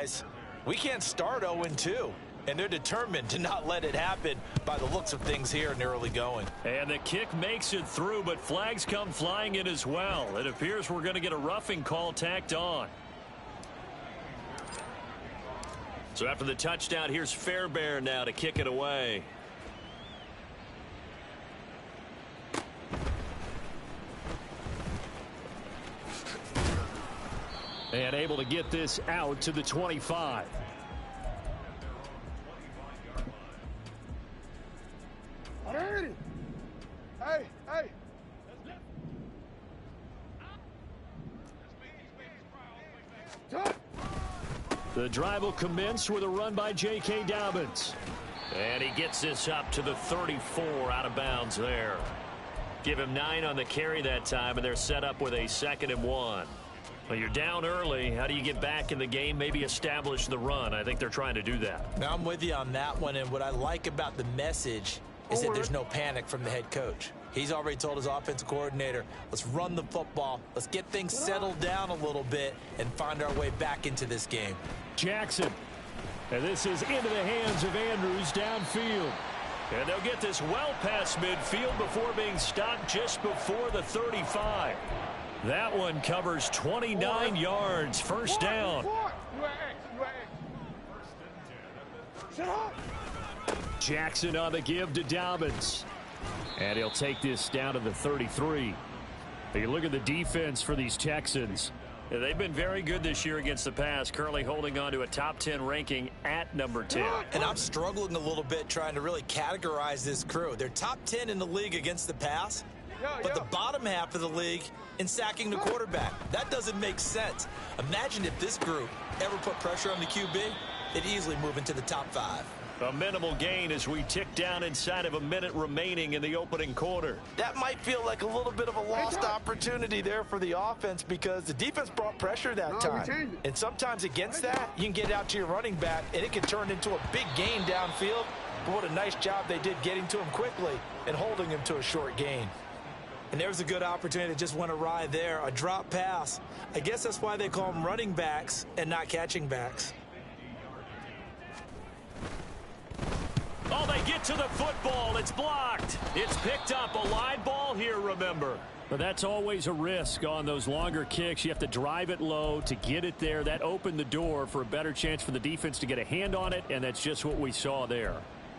guys, we can't start 0-2. And they're determined to not let it happen by the looks of things here in the early going. And the kick makes it through, but flags come flying in as well. It appears we're going to get a roughing call tacked on. So after the touchdown, here's Fairbairn now to kick it away. And able to get this out to the 25. Hey. The drive will commence with a run by J.K. Dobbins. And he gets this up to the 34 out of bounds there. Give him 9 on the carry that time, and they're set up with a 2nd and 1. Well, you're down early. How do you get back in the game, maybe establish the run? I think they're trying to do that. Now, I'm with you on that one, and what I like about the message is that there's no panic from the head coach. He's already told his offensive coordinator, let's run the football, let's get things settled down a little bit and find our way back into this game. Jackson. And this is into the hands of Andrews downfield. And they'll get this well past midfield before being stopped just before the 35. That one covers 29 yards. First down. Jackson on the give to Dobbins. And he'll take this down to the 33. You look at the defense for these Texans. They've been very good this year against the pass, currently holding on to a top 10 ranking at number 10. And I'm struggling a little bit trying to really categorize this crew. They're top 10 in the league against the pass, but the bottom half of the league in sacking the quarterback. That doesn't make sense. Imagine if this group ever put pressure on the QB, they'd easily move into the top 5. A minimal gain as we tick down inside of a minute remaining in the opening quarter. That might feel like a little bit of a lost opportunity there for the offense because the defense brought pressure that time. And sometimes against that, you can get out to your running back, and it can turn into a big gain downfield. But what a nice job they did getting to him quickly and holding him to a short gain. And there's a good opportunity that just went awry there, a drop pass. I guess that's why they call them running backs and not catching backs. Oh, they get to the football. It's blocked. It's picked up. A line ball here, remember. But that's always a risk on those longer kicks. You have to drive it low to get it there. That opened the door for a better chance for the defense to get a hand on it, and that's just what we saw there.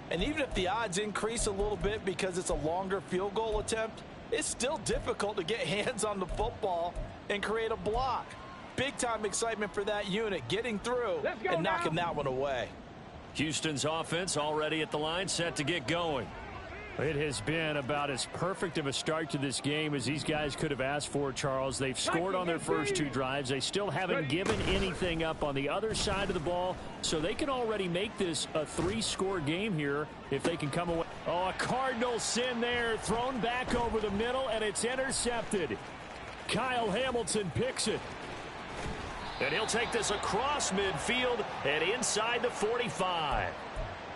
And even if the odds increase a little bit because it's a longer field goal attempt, it's still difficult to get hands on the football and create a block. Big-time excitement for that unit, getting through and knocking that one away. Houston's offense already at the line, set to get going. It has been about as perfect of a start to this game as these guys could have asked for, Charles. They've scored on their first 2 drives. They still haven't given anything up on the other side of the ball, so they can already make this a 3-score game here if they can come away. Oh, a Cardinal sin there, thrown back over the middle, and it's intercepted. Kyle Hamilton picks it. And he'll take this across midfield and inside the 45.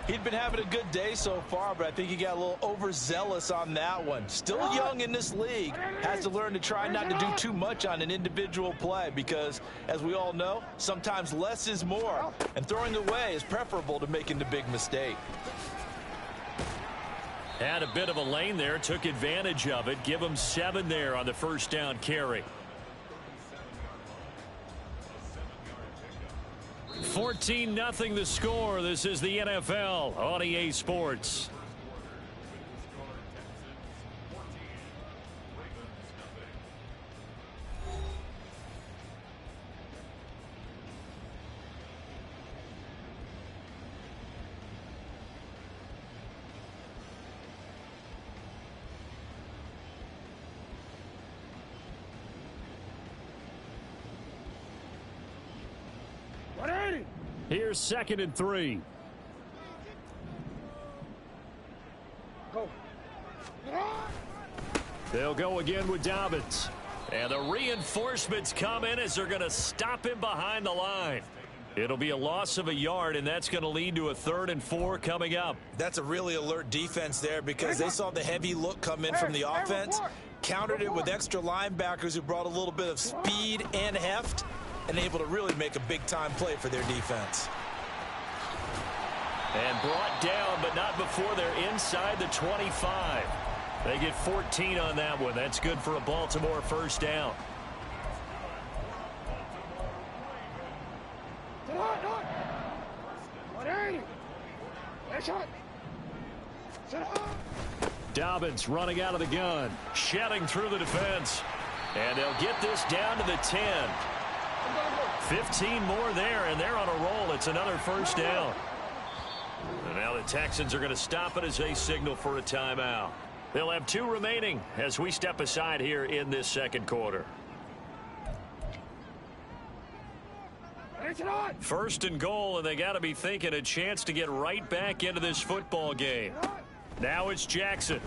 He'd been having a good day so far, but I think he got a little overzealous on that one. Still young in this league. Has to learn to try not to do too much on an individual play because, as we all know, sometimes less is more. And throwing away is preferable to making the big mistake. Had a bit of a lane there, took advantage of it. Give him 7 there on the first down carry. 14-0 the score. This is the NFL on EA Sports. Here's 2nd and 3. They'll go again with Dobbins. And the reinforcements come in as they're going to stop him behind the line. It'll be a loss of a yard, and that's going to lead to a 3rd and 4 coming up. That's a really alert defense there because they saw the heavy look come in from the offense, countered it with extra linebackers who brought a little bit of speed and heft, and able to really make a big-time play for their defense. And brought down, but not before they're inside the 25. They get 14 on that one. That's good for a Baltimore first down. Dobbins running out of the gun, shedding through the defense. And they'll get this down to the 10. 15 more there, and they're on a roll. It's another first down. And now the Texans are going to stop it as they signal for a timeout. They'll have 2 remaining as we step aside here in this second quarter. First and goal, and they got to be thinking a chance to get right back into this football game. Now it's Jackson.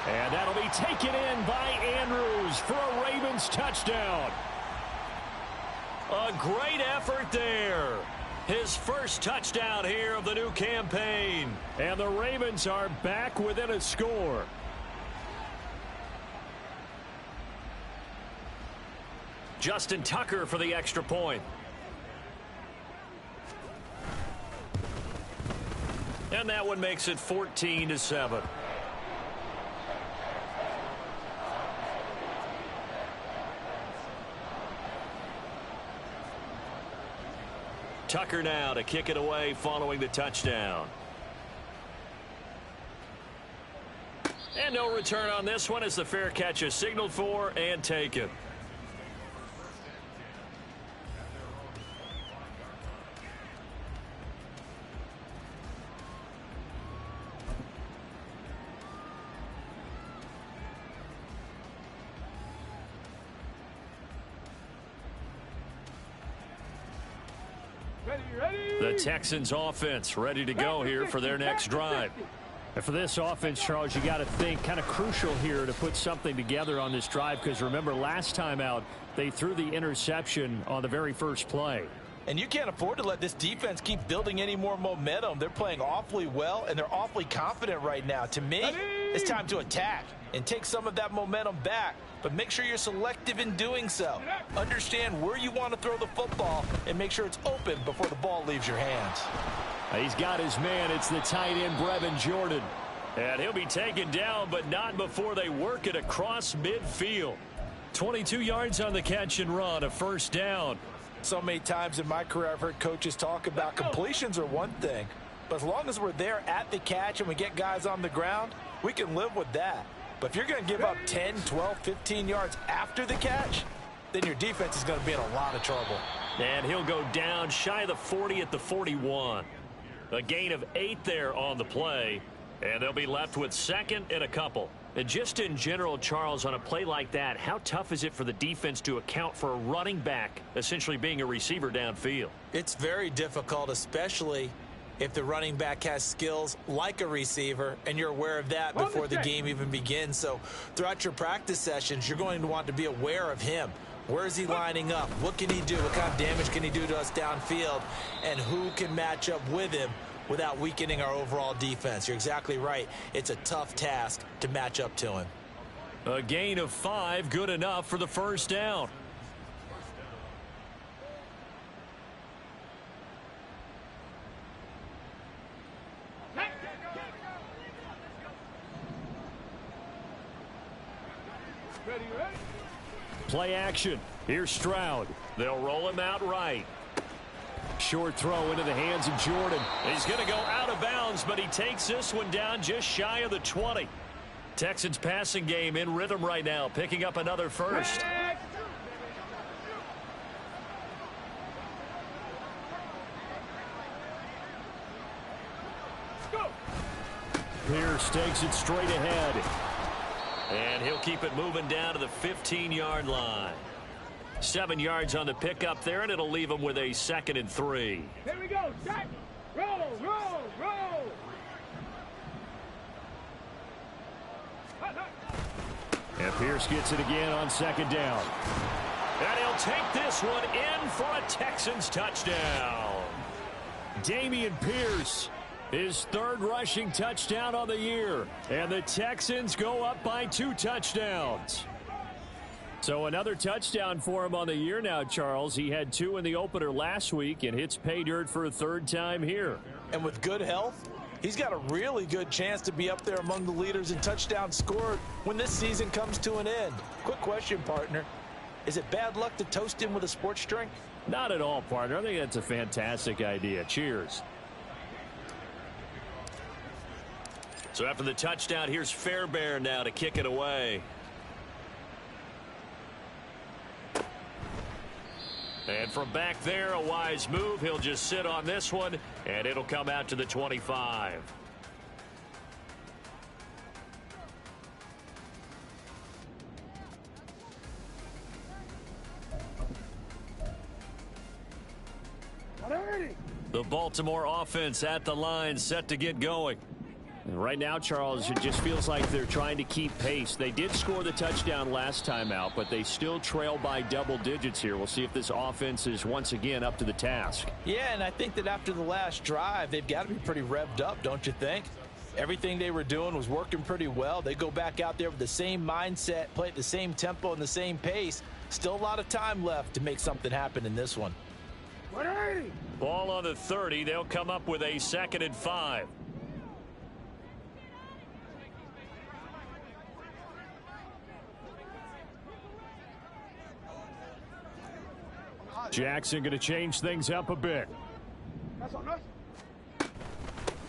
And that'll be taken in by Andrews for a Ravens touchdown. A great effort there. His first touchdown here of the new campaign. And the Ravens are back within a score. Justin Tucker for the extra point. And that one makes it 14-7. Tucker now to kick it away following the touchdown. And no return on this one as the fair catch is signaled for and taken. The Texans offense ready to go here for their next drive. And for this offense, Charles, you got to think kind of crucial here to put something together on this drive, because remember last time out they threw the interception on the very first play. And you can't afford to let this defense keep building any more momentum. They're playing awfully well, and they're awfully confident right now. To me, it's time to attack and take some of that momentum back. But make sure you're selective in doing so. Understand where you want to throw the football and make sure it's open before the ball leaves your hands. He's got his man. It's the tight end, Brevin Jordan. And he'll be taken down, but not before they work it across midfield. 22 yards on the catch and run, a first down. So many times in my career I've heard coaches talk about completions are one thing, but as long as we're there at the catch and we get guys on the ground, we can live with that. But if you're going to give up 10, 12, 15 yards after the catch, then your defense is going to be in a lot of trouble. And he'll go down shy of the 40 at the 41. A gain of 8 there on the play, and they'll be left with second and a couple. And just in general, Charles, on a play like that, how tough is it for the defense to account for a running back essentially being a receiver downfield? It's very difficult, especially if the running back has skills like a receiver, and you're aware of that before the game even begins. So throughout your practice sessions, you're going to want to be aware of him. Where is he lining up? What can he do? What kind of damage can he do to us downfield? And who can match up with him without weakening our overall defense? You're exactly right. It's a tough task to match up to him. A gain of 5, good enough for the first down. Play action. Here's Stroud. They'll roll him out right. Short throw into the hands of Jordan. He's going to go out of bounds, but he takes this one down just shy of the 20. Texans passing game in rhythm right now, picking up another first. Pierce takes it straight ahead. And he'll keep it moving down to the 15-yard line. 7 yards on the pickup there, and it'll leave him with a 2nd and 3. Here we go. Set. Roll, roll, roll. And Pierce gets it again on 2nd down. And he'll take this one in for a Texans touchdown. Dameon Pierce, his 3rd rushing touchdown on the year. And the Texans go up by 2 touchdowns. So another touchdown for him on the year now, Charles. He had 2 in the opener last week and hits pay dirt for a 3rd time here. And with good health, he's got a really good chance to be up there among the leaders in touchdowns scored when this season comes to an end. Quick question, partner. Is it bad luck to toast him with a sports drink? Not at all, partner. I think that's a fantastic idea. Cheers. So after the touchdown, here's Fairbairn now to kick it away. And from back there, a wise move. He'll just sit on this one, and it'll come out to the 25. The Baltimore offense at the line, set to get going. And right now, Charles, it just feels like they're trying to keep pace. They did score the touchdown last time out, but they still trail by double digits here. We'll see if this offense is once again up to the task. Yeah, and I think that after the last drive, they've got to be pretty revved up, don't you think? Everything they were doing was working pretty well. They go back out there with the same mindset, play at the same tempo and the same pace. Still a lot of time left to make something happen in this one. Ball on the 30. They'll come up with a 2nd and 5. Jackson going to change things up a bit.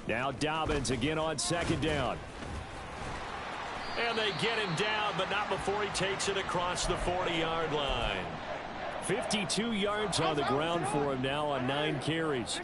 Now Dobbins again on 2nd down. And they get him down, but not before he takes it across the 40-yard line. 52 yards on the ground for him now on 9 carries.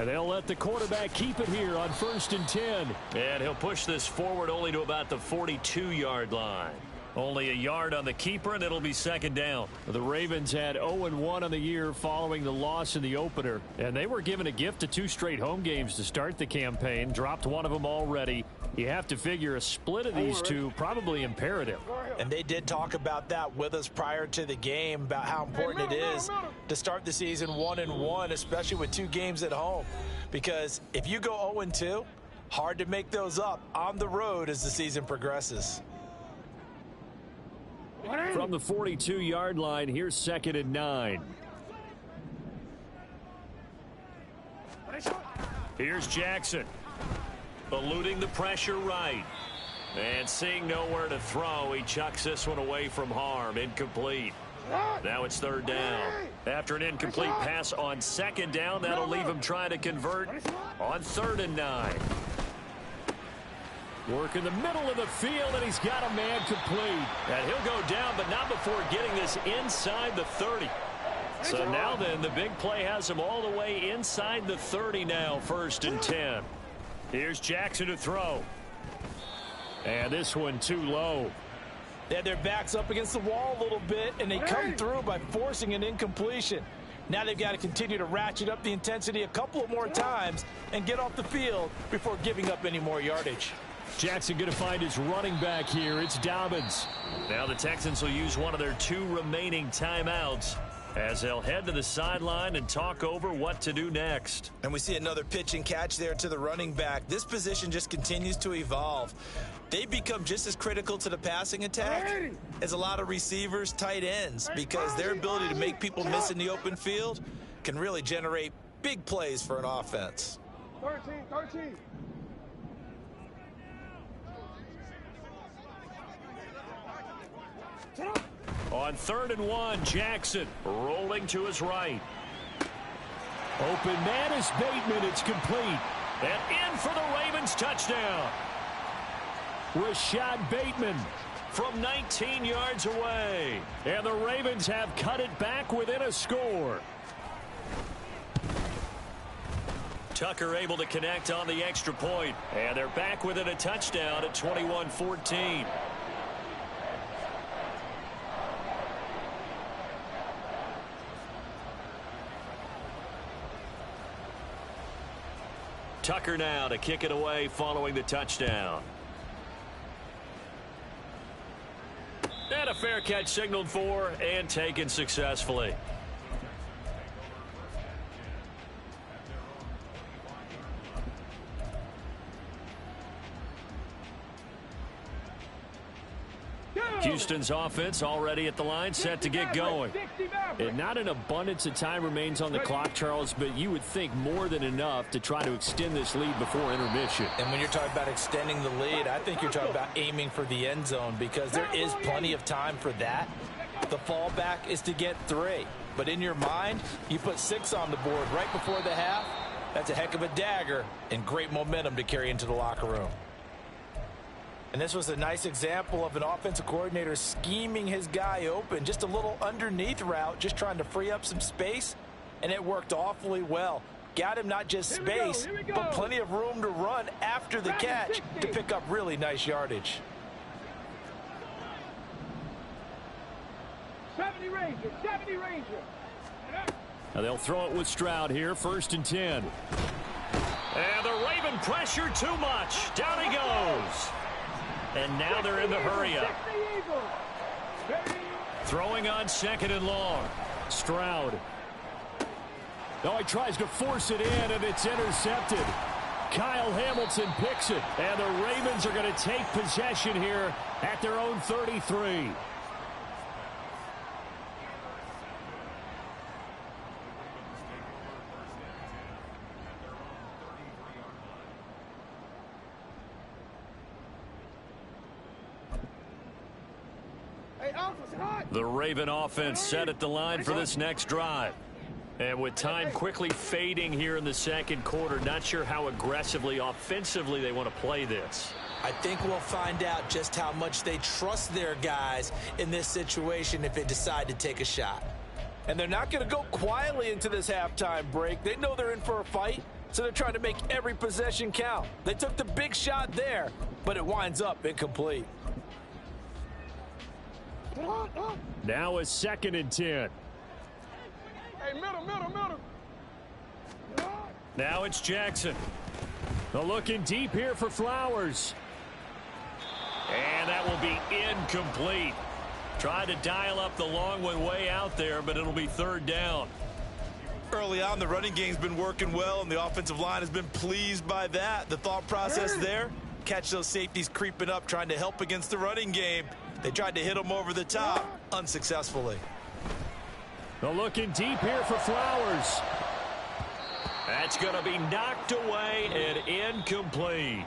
And they'll let the quarterback keep it here on 1st and 10. And he'll push this forward only to about the 42-yard line. Only a yard on the keeper, and it'll be 2nd down. The Ravens had 0-1 on the year following the loss in the opener. And they were given a gift of 2 straight home games to start the campaign. Dropped one of them already. You have to figure a split of these two probably imperative. And they did talk about that with us prior to the game, about how important it is to start the season 1-1, especially with 2 games at home. Because if you go 0-2, hard to make those up on the road as the season progresses. From the 42-yard line, here's 2nd and 9. Here's Jackson. Eluding the pressure right. And seeing nowhere to throw, he chucks this one away from harm. Incomplete. Now it's 3rd down. After an incomplete pass on 2nd down, that'll leave him trying to convert on 3rd and 9. Work in the middle of the field, and he's got a man complete. And he'll go down, but not before getting this inside the 30. So now then, the big play has him all the way inside the 30 now, 1st and 10. Here's Jackson to throw. And this one too low. They had their backs up against the wall a little bit, and they come through by forcing an incompletion. Now they've got to continue to ratchet up the intensity a couple of more times and get off the field before giving up any more yardage. Jackson going to find his running back here. It's Dobbins. Now the Texans will use one of their 2 remaining timeouts as they'll head to the sideline and talk over what to do next. And we see another pitch and catch there to the running back. This position just continues to evolve. They become just as critical to the passing attack as a lot of receivers, tight ends, because their ability to make people miss in the open field can really generate big plays for an offense. 13. On 3rd and 1, Jackson rolling to his right. Open man is Bateman. It's complete. And in for the Ravens touchdown. Rashad Bateman from 19 yards away. And the Ravens have cut it back within a score. Tucker able to connect on the extra point. And they're back within a touchdown at 21-14. Tucker now to kick it away following the touchdown. And a fair catch signaled for and taken successfully. Houston's offense already at the line, set to get going. And not an abundance of time remains on the clock, Charles, but you would think more than enough to try to extend this lead before intermission. And when you're talking about extending the lead, I think you're talking about aiming for the end zone, because there is plenty of time for that. The fallback is to get 3. But in your mind, you put 6 on the board right before the half. That's a heck of a dagger and great momentum to carry into the locker room. And this was a nice example of an offensive coordinator scheming his guy open. Just a little underneath route, just trying to free up some space, and it worked awfully well. Got him not just space, but plenty of room to run after the catch to pick up really nice yardage. 70 Ranger, 70 Ranger. Now they'll throw it with Stroud here, 1st and 10. And the Raven pressure too much. Down he goes. And now they're in the hurry-up. Throwing on 2nd and long. Stroud. Oh, he tries to force it in, and it's intercepted. Kyle Hamilton picks it, and the Ravens are going to take possession here at their own 33. The Raven offense set at the line for this next drive. And with time quickly fading here in the 2nd quarter, not sure how aggressively, offensively they want to play this. I think we'll find out just how much they trust their guys in this situation if they decide to take a shot. And they're not going to go quietly into this halftime break. They know they're in for a fight, so they're trying to make every possession count. They took the big shot there, but it winds up incomplete. Now a 2nd and 10. Hey, middle. Now it's Jackson. They're looking deep here for Flowers. And that will be incomplete. Tried to dial up the long one way out there, but it'll be 3rd down. Early on, the running game's been working well, and the offensive line has been pleased by that. The thought process there, catch those safeties creeping up, trying to help against the running game. They tried to hit them over the top, unsuccessfully. They're looking deep here for Flowers. That's going to be knocked away and incomplete.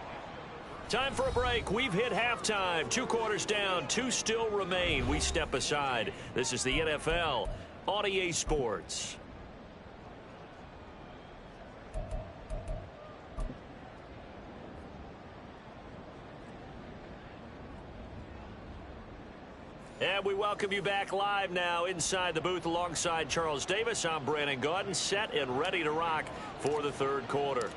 Time for a break. We've hit halftime. 2 quarters down, 2 still remain. We step aside. This is the NFL on EA Sports. And we welcome you back live now inside the booth alongside Charles Davis. I'm Brandon Gaudin, set and ready to rock for the 3rd quarter.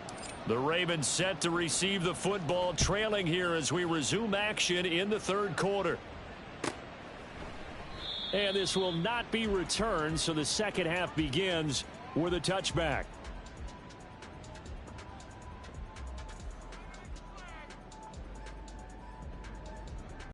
The Ravens set to receive the football, trailing here as we resume action in the 3rd quarter. And this will not be returned, so the second half begins with a touchback.